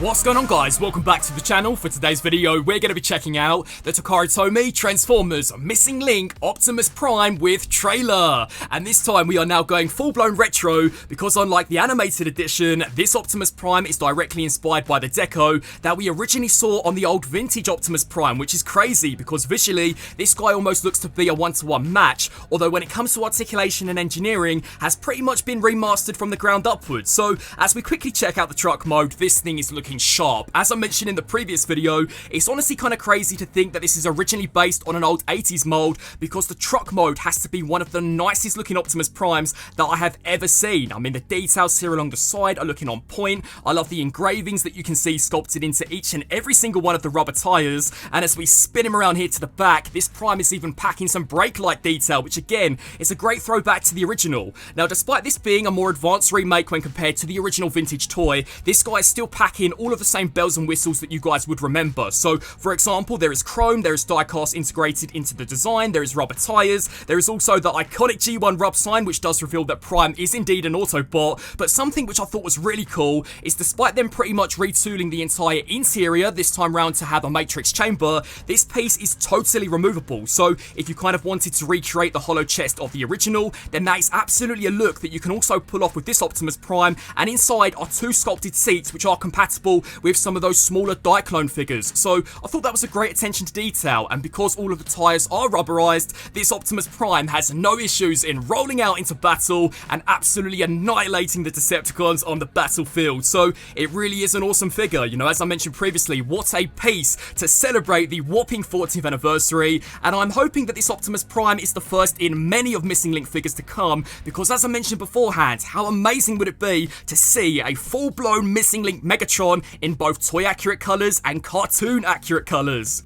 What's going on, guys? Welcome back to the channel. For today's video, we're going to be checking out the Takara Tomy Transformers Missing Link Optimus Prime with trailer. And this time we are now going full-blown retro because unlike the animated edition, this Optimus Prime is directly inspired by the deco that we originally saw on the old vintage Optimus Prime, which is crazy because visually this guy almost looks to be a one-to-one match, although when it comes to articulation and engineering has pretty much been remastered from the ground upwards. So as we quickly check out the truck mode, this thing is looking sharp. As I mentioned in the previous video, it's honestly kind of crazy to think that this is originally based on an old 80s mold because the truck mode has to be one of the nicest looking Optimus Primes that I have ever seen. I mean, the details here along the side are looking on point. I love the engravings that you can see sculpted into each and every single one of the rubber tyres, and as we spin him around here to the back, this Prime is even packing some brake light detail, which again is a great throwback to the original. Now, despite this being a more advanced remake when compared to the original vintage toy, this guy is still packing all of the same bells and whistles that you guys would remember. So, for example, there is chrome, there is die-cast integrated into the design, there is rubber tyres, there is also the iconic G1 rub sign, which does reveal that Prime is indeed an Autobot, but something which I thought was really cool is despite them pretty much retooling the entire interior this time round to have a matrix chamber, this piece is totally removable. So, if you kind of wanted to recreate the hollow chest of the original, then that is absolutely a look that you can also pull off with this Optimus Prime, and inside are two sculpted seats which are compatible with some of those smaller Diaclone figures. So I thought that was a great attention to detail, and because all of the tyres are rubberized, this Optimus Prime has no issues in rolling out into battle and absolutely annihilating the Decepticons on the battlefield. So it really is an awesome figure. You know, as I mentioned previously, what a piece to celebrate the whopping 40th anniversary, and I'm hoping that this Optimus Prime is the first in many of Missing Link figures to come, because as I mentioned beforehand, how amazing would it be to see a full-blown Missing Link Megatron in both toy accurate colours and cartoon accurate colours.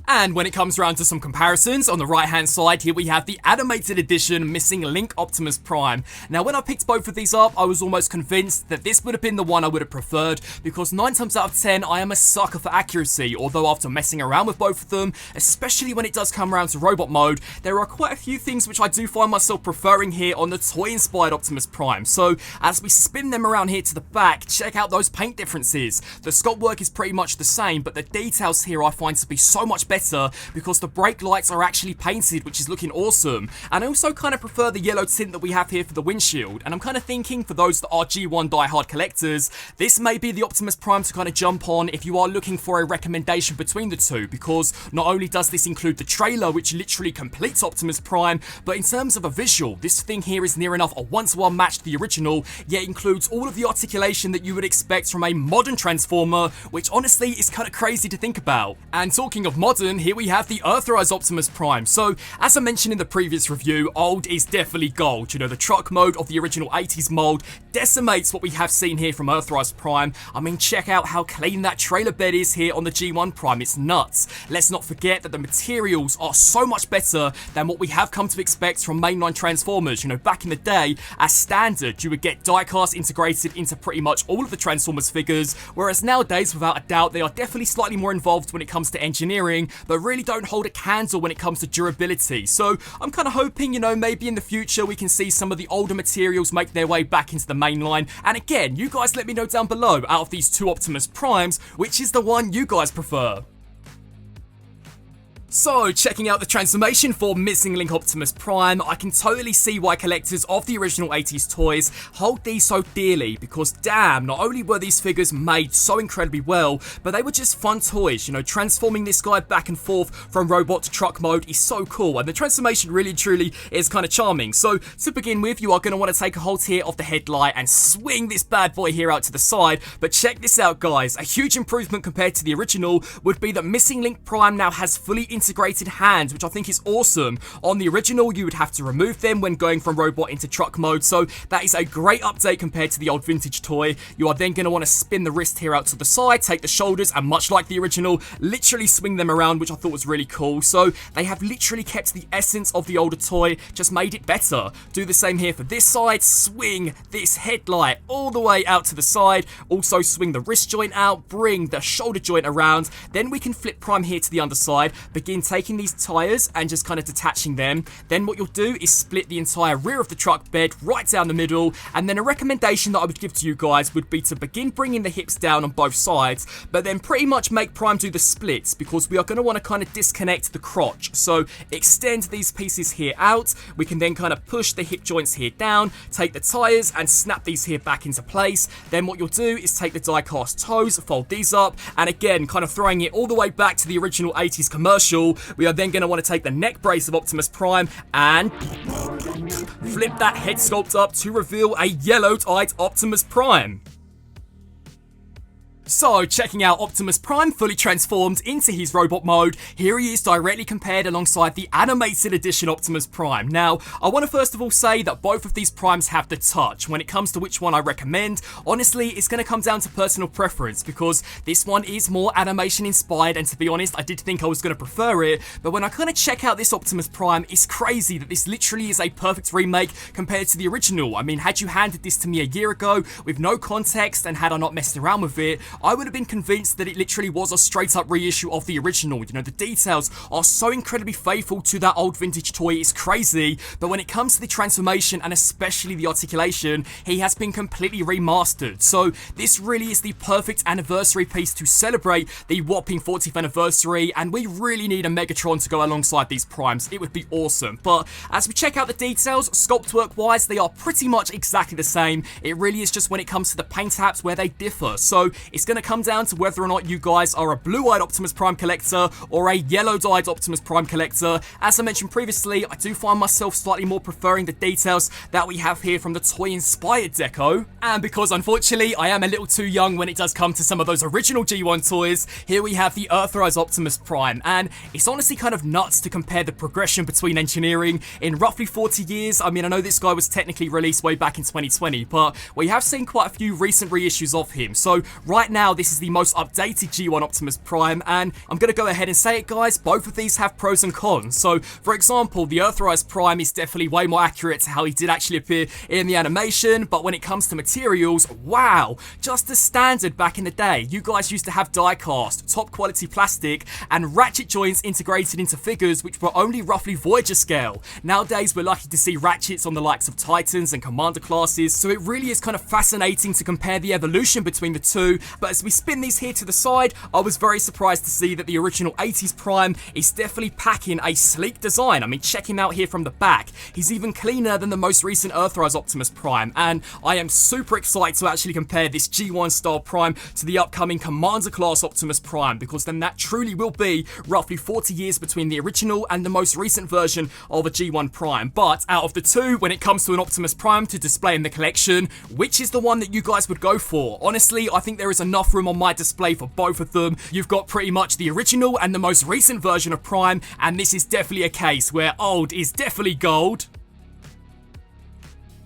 And when it comes around to some comparisons, on the right hand side here we have the animated edition Missing Link Optimus Prime. Now when I picked both of these up, I was almost convinced that this would have been the one I would have preferred, because 9 times out of 10 I am a sucker for accuracy, although after messing around with both of them, especially when it does come around to robot mode, there are quite a few things which I do find myself preferring here on the toy inspired Optimus Prime. So as we spin them around here to the back, check out those paint differences. The sculpt work is pretty much the same, but the details here I find to be so much better because the brake lights are actually painted, which is looking awesome. And I also kind of prefer the yellow tint that we have here for the windshield, and I'm kind of thinking for those that are G1 diehard collectors, this may be the Optimus Prime to kind of jump on if you are looking for a recommendation between the two, because not only does this include the trailer which literally completes Optimus Prime, but in terms of a visual, this thing here is near enough a one-to-one match to the original, yet includes all of the articulation that you would expect from a modern Transformer, which honestly is kind of crazy to think about. And talking of modern, here we have the Earthrise Optimus Prime. So, as I mentioned in the previous review, old is definitely gold. You know, the truck mode of the original 80s mold decimates what we have seen here from Earthrise Prime. I mean, check out how clean that trailer bed is here on the G1 Prime. It's nuts. Let's not forget that the materials are so much better than what we have come to expect from mainline Transformers. You know, back in the day, as standard, you would get die-cast integrated into pretty much all of the Transformers figures, whereas nowadays, without a doubt, they are definitely slightly more involved when it comes to engineering, but really don't hold a candle when it comes to durability. So I'm kind of hoping, you know, maybe in the future we can see some of the older materials make their way back into the main line. And again, you guys let me know down below, out of these two Optimus Primes, which is the one you guys prefer. So, checking out the transformation for Missing Link Optimus Prime, I can totally see why collectors of the original 80s toys hold these so dearly, because damn, not only were these figures made so incredibly well, but they were just fun toys. You know, transforming this guy back and forth from robot to truck mode is so cool, and the transformation really truly is kind of charming. So, to begin with, you are going to want to take a hold here of the headlight and swing this bad boy here out to the side, but check this out, guys. A huge improvement compared to the original would be that Missing Link Prime now has fully integrated hands, which I think is awesome. On the original, you would have to remove them when going from robot into truck mode, so that is a great update compared to the old vintage toy. You are then going to want to spin the wrist here out to the side, take the shoulders, and much like the original, literally swing them around, which I thought was really cool. So they have literally kept the essence of the older toy, just made it better. Do the same here for this side, swing this headlight all the way out to the side, also swing the wrist joint out, bring the shoulder joint around, then we can flip Prime here to the underside, begin begin taking these tyres and just kind of detaching them. Then what you'll do is split the entire rear of the truck bed right down the middle, and then a recommendation that I would give to you guys would be to begin bringing the hips down on both sides, but then pretty much make Prime do the splits, because we are going to want to kind of disconnect the crotch. So extend these pieces here out. We can then kind of push the hip joints here down, take the tyres and snap these here back into place. Then what you'll do is take the die-cast toes, fold these up, and again kind of throwing it all the way back to the original 80s commercial. We are then going to want to take the neck brace of Optimus Prime and flip that head sculpt up to reveal a yellow-eyed Optimus Prime. So, checking out Optimus Prime fully transformed into his robot mode, here he is directly compared alongside the animated edition Optimus Prime. Now, I want to first of all say that both of these Primes have the touch. When it comes to which one I recommend, honestly, it's going to come down to personal preference, because this one is more animation inspired, and to be honest, I did think I was going to prefer it, but when I kind of check out this Optimus Prime, it's crazy that this literally is a perfect remake compared to the original. I mean, had you handed this to me a year ago with no context and had I not messed around with it, I would have been convinced that it literally was a straight up reissue of the original. You know, the details are so incredibly faithful to that old vintage toy, it's crazy. But when it comes to the transformation and especially the articulation, he has been completely remastered. So this really is the perfect anniversary piece to celebrate the whopping 40th anniversary, and we really need a Megatron to go alongside these Primes. It would be awesome. But as we check out the details, sculpt work wise, they are pretty much exactly the same. It really is just when it comes to the paint apps where they differ. So it's going to come down to whether or not you guys are a blue-eyed Optimus Prime collector or a yellow-dyed Optimus Prime collector. As I mentioned previously, I do find myself slightly more preferring the details that we have here from the toy-inspired deco. And because unfortunately I am a little too young when it does come to some of those original G1 toys, here we have the Earthrise Optimus Prime. And it's honestly kind of nuts to compare the progression between engineering in roughly 40 years. I mean, I know this guy was technically released way back in 2020, but we have seen quite a few recent reissues of him. So right now, this is the most updated G1 Optimus Prime, and I'm going to go ahead and say it, guys, both of these have pros and cons. So, for example, the Earthrise Prime is definitely way more accurate to how he did actually appear in the animation, but when it comes to materials, wow, just as standard back in the day. You guys used to have die-cast, top quality plastic, and ratchet joints integrated into figures which were only roughly Voyager scale. Nowadays, we're lucky to see ratchets on the likes of Titans and Commander classes, so it really is kind of fascinating to compare the evolution between the two. But as we spin these here to the side, I was very surprised to see that the original 80s Prime is definitely packing a sleek design. I mean, check him out here from the back. He's even cleaner than the most recent Earthrise Optimus Prime, and I am super excited to actually compare this G1 style Prime to the upcoming Commander class Optimus Prime, because then that truly will be roughly 40 years between the original and the most recent version of a G1 Prime. But out of the two, when it comes to an Optimus Prime to display in the collection, which is the one that you guys would go for? Honestly, I think there is enough room on my display for both of them. You've got pretty much the original and the most recent version of Prime, and this is definitely a case where old is definitely gold.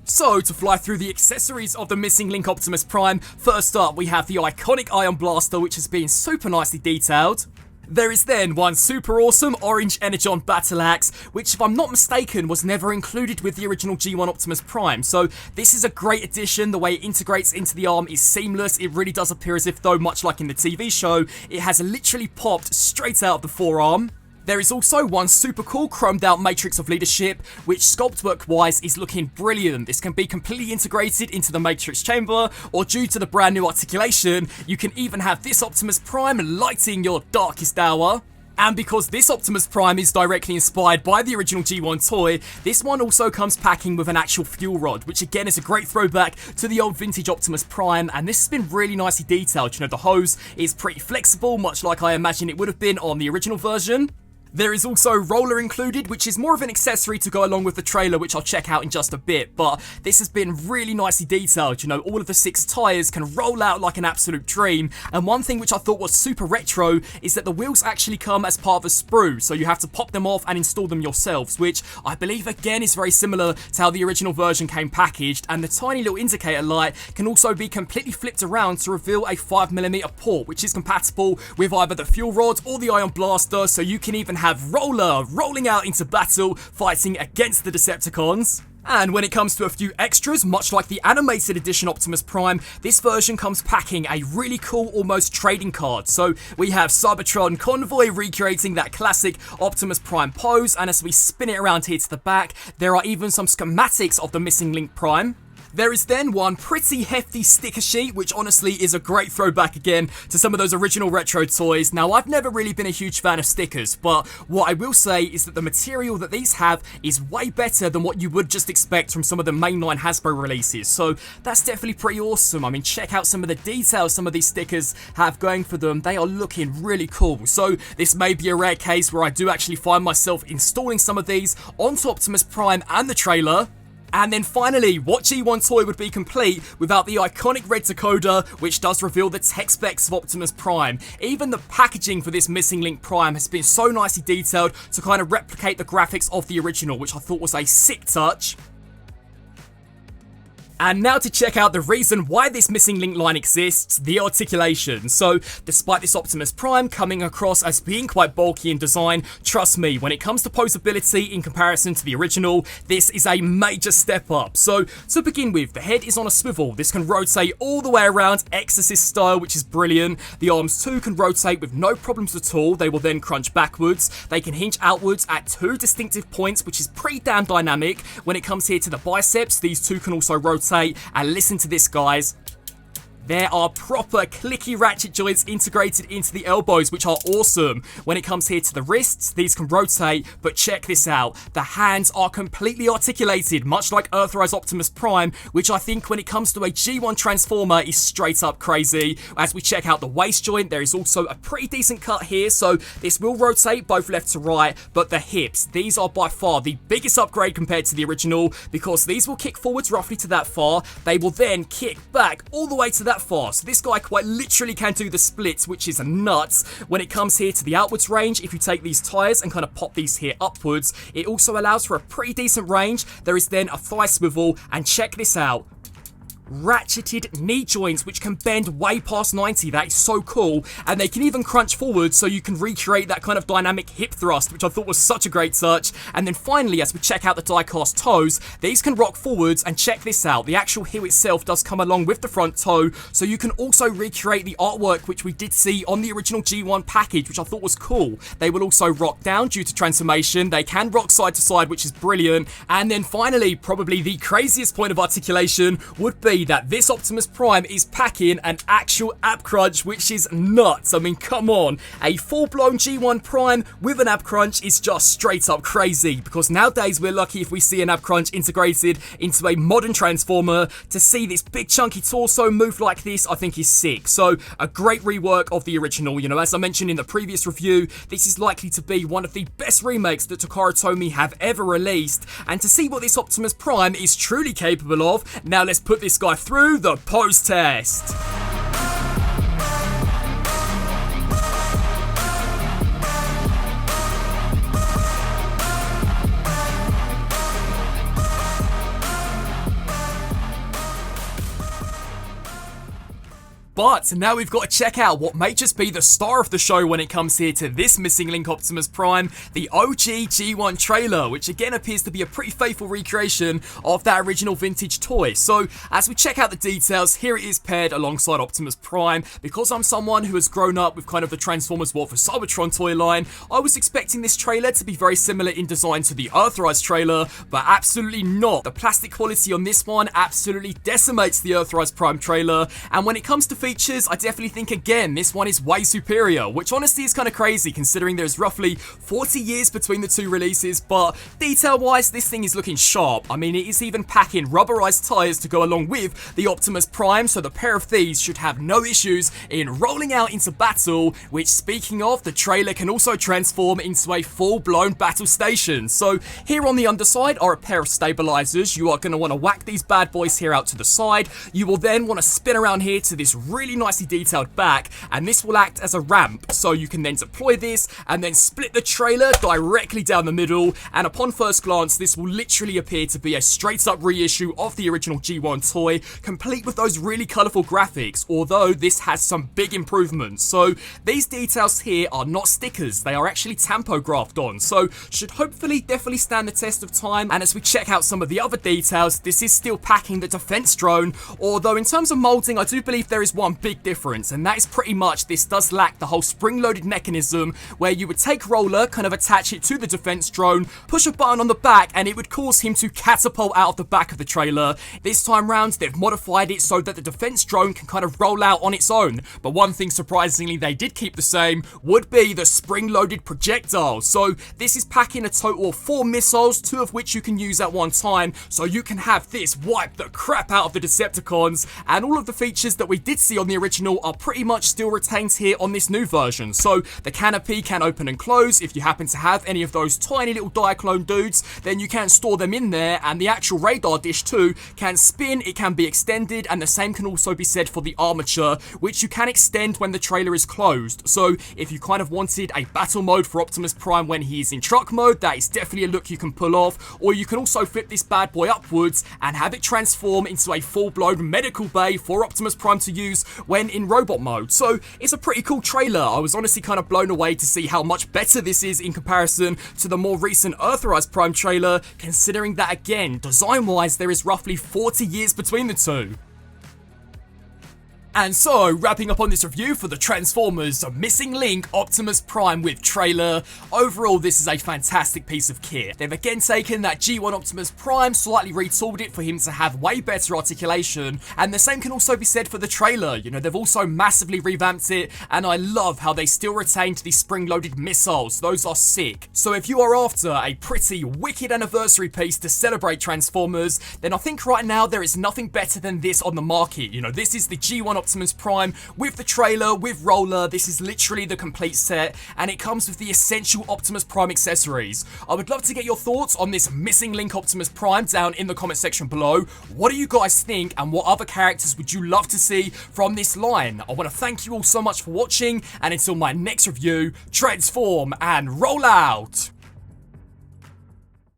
So, to fly through the accessories of the missing Link Optimus Prime, first up we have the iconic Ion Blaster, which has been super nicely detailed. There is then one super awesome orange Energon battle axe, which if I'm not mistaken was never included with the original G1 Optimus Prime. So this is a great addition. The way it integrates into the arm is seamless. It really does appear as if, though, much like in the TV show, it has literally popped straight out of the forearm. There is also one super cool chromed out Matrix of Leadership, which sculpt work wise is looking brilliant. This can be completely integrated into the Matrix chamber, or due to the brand new articulation, you can even have this Optimus Prime lighting your darkest hour. And because this Optimus Prime is directly inspired by the original G1 toy, this one also comes packing with an actual fuel rod, which again is a great throwback to the old vintage Optimus Prime, and this has been really nicely detailed. You know, the hose is pretty flexible, much like I imagine it would have been on the original version. There is also roller included, which is more of an accessory to go along with the trailer, which I'll check out in just a bit, but this has been really nicely detailed. You know, all of the 6 tyres can roll out like an absolute dream, and one thing which I thought was super retro is that the wheels actually come as part of a sprue, so you have to pop them off and install them yourselves, which I believe again is very similar to how the original version came packaged, and the tiny little indicator light can also be completely flipped around to reveal a 5mm port, which is compatible with either the fuel rod or the Ion Blaster, so you can even have Roller rolling out into battle, fighting against the Decepticons. And when it comes to a few extras, much like the animated edition Optimus Prime, this version comes packing a really cool almost trading card. So we have Cybertron Convoy recreating that classic Optimus Prime pose, and as we spin it around here to the back, there are even some schematics of the missing link Prime. There is then one pretty hefty sticker sheet, which honestly is a great throwback again to some of those original retro toys. Now, I've never really been a huge fan of stickers, but what I will say is that the material that these have is way better than what you would just expect from some of the mainline Hasbro releases. So that's definitely pretty awesome. I mean, check out some of the details some of these stickers have going for them. They are looking really cool. So this may be a rare case where I do actually find myself installing some of these onto Optimus Prime and the trailer. And then finally, what G1 toy would be complete without the iconic red decoder, which does reveal the tech specs of Optimus Prime. Even the packaging for this missing link Prime has been so nicely detailed to kind of replicate the graphics of the original, which I thought was a sick touch. And now to check out the reason why this missing link line exists, the articulation. So, despite this Optimus Prime coming across as being quite bulky in design, trust me, when it comes to posability in comparison to the original, this is a major step up. So, to begin with, the head is on a swivel. This can rotate all the way around, Exorcist style, which is brilliant. The arms too can rotate with no problems at all. They will then crunch backwards. They can hinge outwards at two distinctive points, which is pretty damn dynamic. When it comes here to the biceps, these two can also rotate. And listen to this, guys. There are proper clicky ratchet joints integrated into the elbows, which are awesome. When it comes here to the wrists, these can rotate, but check this out. The hands are completely articulated, much like Earthrise Optimus Prime, which I think when it comes to a G1 Transformer is straight up crazy. As we check out the waist joint, there is also a pretty decent cut here, so this will rotate both left to right, but the hips, these are by far the biggest upgrade compared to the original, because these will kick forwards roughly to that far. They will then kick back all the way to that far. So this guy quite literally can do the splits, which is nuts. When it comes here to the outwards range, if you take these tires and kind of pop these here upwards, it also allows for a pretty decent range. There is then a thigh swivel, and check this out. Ratcheted knee joints which can bend way past 90. That is so cool, and they can even crunch forward so you can recreate that kind of dynamic hip thrust, which I thought was such a great touch. And then finally, as we check out the die-cast toes, these can rock forwards, and check this out, the actual heel itself does come along with the front toe, so you can also recreate the artwork which we did see on the original G1 package, which I thought was cool. They will also rock down due to transformation. They can rock side to side, which is brilliant. And then finally, probably the craziest point of articulation would be that this Optimus Prime is packing an actual ab crunch, which is nuts. I mean, come on. A full-blown G1 Prime with an ab crunch is just straight up crazy, because nowadays we're lucky if we see an ab crunch integrated into a modern Transformer. To see this big chunky torso move like this, I think is sick. So, a great rework of the original. You know, as I mentioned in the previous review, this is likely to be one of the best remakes that Takara Tomy have ever released. And to see what this Optimus Prime is truly capable of, now let's put this guy through the pose test. But now we've got to check out what may just be the star of the show when it comes here to this missing link Optimus Prime, the OG G1 trailer, which again appears to be a pretty faithful recreation of that original vintage toy. So as we check out the details, here it is paired alongside Optimus Prime. Because I'm someone who has grown up with kind of the Transformers War for Cybertron toy line, I was expecting this trailer to be very similar in design to the Earthrise trailer, but absolutely not. The plastic quality on this one absolutely decimates the Earthrise Prime trailer, and when it comes to features, I definitely think again this one is way superior, which honestly is kind of crazy considering there's roughly 40 years between the two releases. But detail wise, this thing is looking sharp. I mean, it is even packing rubberized tires to go along with the Optimus Prime, so the pair of these should have no issues in rolling out into battle, which, speaking of, the trailer can also transform into a full-blown battle station. So here on the underside are a pair of stabilizers. You are going to want to whack these bad boys here out to the side. You will then want to spin around here to this really nicely detailed back, and this will act as a ramp, so you can then deploy this and then split the trailer directly down the middle, and upon first glance this will literally appear to be a straight up reissue of the original G1 toy, complete with those really colourful graphics, although this has some big improvements. So these details here are not stickers, they are actually tampographed on, so should hopefully definitely stand the test of time. And as we check out some of the other details, this is still packing the defense drone, although in terms of molding I do believe there is one big difference, and that is pretty much this does lack the whole spring-loaded mechanism where you would take Roller, kind of attach it to the defense drone, push a button on the back, and it would cause him to catapult out of the back of the trailer. This time round they've modified it so that the defense drone can kind of roll out on its own, but one thing surprisingly they did keep the same would be the spring-loaded projectile. So this is packing a total of 4 missiles, 2 of which you can use at one time, so you can have this wipe the crap out of the Decepticons, and all of the features that we did see on the original are pretty much still retained here on this new version. So the canopy can open and close. If you happen to have any of those tiny little Diaclone dudes, then you can store them in there, and the actual radar dish too can spin, it can be extended, and the same can also be said for the armature, which you can extend when the trailer is closed. So if you kind of wanted a battle mode for Optimus Prime when he is in truck mode, that is definitely a look you can pull off, or you can also flip this bad boy upwards and have it transform into a full-blown medical bay for Optimus Prime to use when in robot mode. So it's a pretty cool trailer. I was honestly kind of blown away to see how much better this is in comparison to the more recent Earthrise Prime trailer, considering that again, design-wise there is roughly 40 years between the two. And so, wrapping up on this review for the Transformers Missing Link Optimus Prime with trailer, overall this is a fantastic piece of kit. They've again taken that G1 Optimus Prime, slightly retooled it for him to have way better articulation, and the same can also be said for the trailer. You know, they've also massively revamped it, and I love how they still retained the spring-loaded missiles. Those are sick. So if you are after a pretty wicked anniversary piece to celebrate Transformers, then I think right now there is nothing better than this on the market. You know, this is the G1 Optimus Prime with the trailer, with Roller. This is literally the complete set, and it comes with the essential Optimus Prime accessories. I would love to get your thoughts on this Missing Link Optimus Prime down in the comment section below. What do you guys think, and what other characters would you love to see from this line? I want to thank you all so much for watching, and until my next review, transform and roll out!